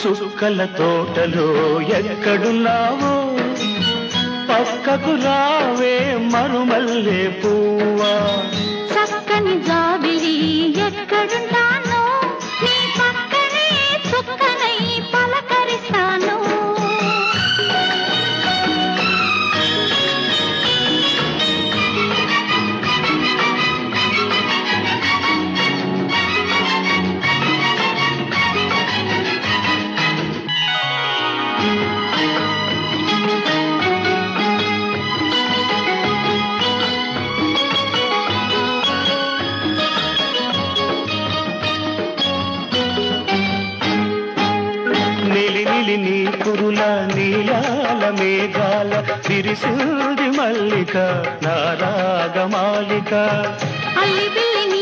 చుక్కల తోటలో ఎక్కడున్నావో పక్కకు రావే మరుమల్లె పువ్వా. చక్కని జాబిలి ఎక్కడుంటానో నీ పక్కనే చుక్కనై పలకరిస్తాను. నిలి నీ కురుల నీలాల మేఘాల విరిసింది మల్లిక నా రాగమాలిక. అల్లి బిల్లి